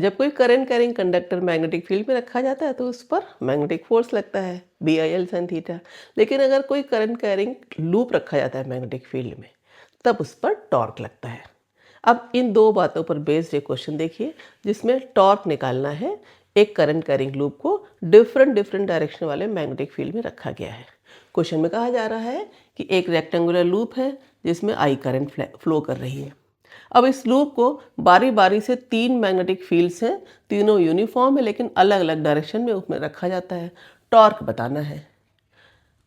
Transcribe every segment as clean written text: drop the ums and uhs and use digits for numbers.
जब कोई current carrying conductor magnetic field में रखा जाता है तो उस पर मैग्नेटिक फोर्स लगता है BIL sin थीटा। लेकिन अगर कोई करंट कैरिंग लूप रखा जाता है मैग्नेटिक फील्ड में तब उस पर टॉर्क लगता है। अब इन दो बातों पर बेस्ड एक क्वेश्चन देखिए जिसमें टॉर्क निकालना है। एक करंट कैरिंग लूप को डिफरेंट डायरेक्शन वाले मैग्नेटिक फील्ड में रखा गया है। क्वेश्चन में कहा जा रहा है कि एक रेक्टेंगुलर लूप है जिसमें I करंट फ्लो कर रही है। अब इस लूप को बारी बारी से तीन मैग्नेटिक फील्ड्स हैं, तीनों यूनिफॉर्म है लेकिन अलग अलग डायरेक्शन में उसमें रखा जाता है। टॉर्क बताना है।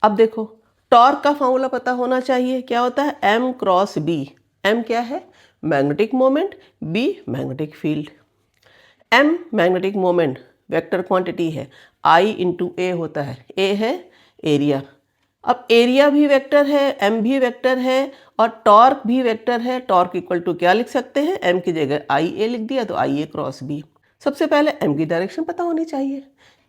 अब देखो टॉर्क का फॉर्मूला पता होना चाहिए। क्या होता है? M cross B। M क्या है? Magnetic moment, B magnetic field. M magnetic moment vector quantity है, I इंटू A होता है। A है एरिया। अब एरिया भी वेक्टर है, M भी वेक्टर है और टॉर्क भी वेक्टर है। टॉर्क इक्वल टू क्या लिख सकते हैं? M की जगह IA लिख दिया तो IA क्रॉस B। सबसे पहले M की डायरेक्शन पता होनी चाहिए।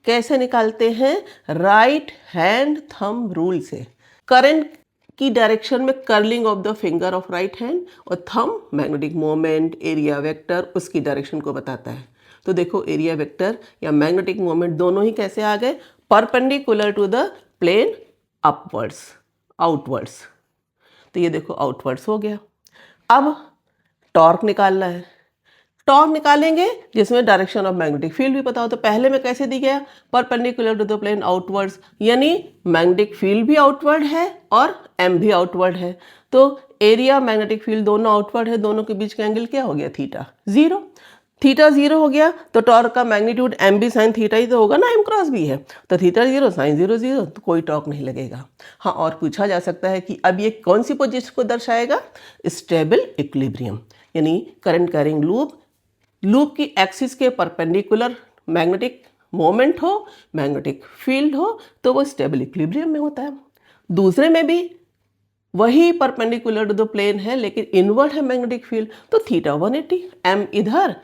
कैसे निकालते हैं? राइट हैंड थंब रूल से। करंट की डायरेक्शन में curling of the finger of right hand और thumb magnetic moment, area vector उसकी डायरेक्शन को बताता है। तो देखो एरिया वेक्टर या मैग्नेटिक मोमेंट दोनों ही कैसे आ गए? Perpendicular to the plane upwards, outwards. तो ये देखो आउटवर्ड्स हो गया। अब टॉर्क निकालना है। टॉर्क निकालेंगे जिसमें डायरेक्शन ऑफ मैग्नेटिक फील्ड भी पता हो। तो पहले में कैसे दी गया? Perpendicular to the plane outwards, यानी मैग्नेटिक फील्ड भी आउटवर्ड है और M भी आउटवर्ड है। तो एरिया मैग्नेटिक फील्ड दोनों आउटवर्ड है, दोनों के बीच का एंगल क्या हो गया? थीटा। जीरो। थीटा जीरो हो गया तो टॉर्क का मैग्नीट्यूड M भी साइन थीटा ही तो होगा ना, M क्रॉस B है। तो theta zero sine zero zero, तो कोई टॉर्क नहीं लगेगा। हाँ, और पूछा जा सकता है कि अब ये कौन सी पोजीशन को दर्शाएगा? स्टेबल इक्विलिब्रियम, यानी करंट कैरिंग लूप की एक्सिस के परपेंडिकुलर मैग्नेटिक मोमेंट हो, मैग्नेटिक फील्ड हो, तो वो स्टेबल इक्विलिब्रियम में होता है। दूसरे में भी वही परपेंडिकुलर टू द प्लेन है लेकिन इनवर्ट है मैग्नेटिक फील्ड, तो थीटा 180, M इधर,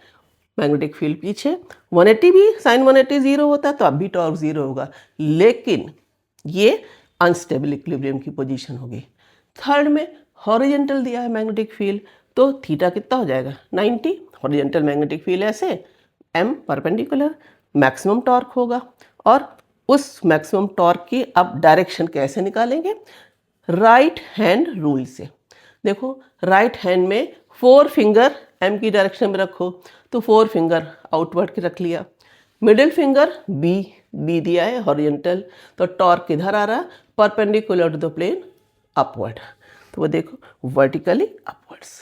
मैग्नेटिक फील्ड पीछे। 180 भी साइन 180 जीरो होता है तो अब भी टॉर्क जीरो होगा, लेकिन ये अनस्टेबल इक्विलिब्रियम की पोजीशन होगी। थर्ड में हॉरिजॉन्टल दिया है मैग्नेटिक फील्ड, तो थीटा कितना हो जाएगा? 90। हॉरिजॉन्टल मैग्नेटिक फील्ड ऐसे, M परपेंडिकुलर, मैक्सिमम टॉर्क होगा। और उस मैक्सिमम टॉर्क की अब डायरेक्शन कैसे निकालेंगे? राइट हैंड रूल से। देखो राइट हैंड में 4 फिंगर M की डायरेक्शन में रखो, तो 4 फिंगर आउटवर्ड के रख लिया। मिडिल फिंगर B दिया है हॉरिजॉन्टल, तो टॉर्क किधर आ रहा? Perpendicular to the plane upward. तो वो देखो वर्टिकली अपवर्ड्स।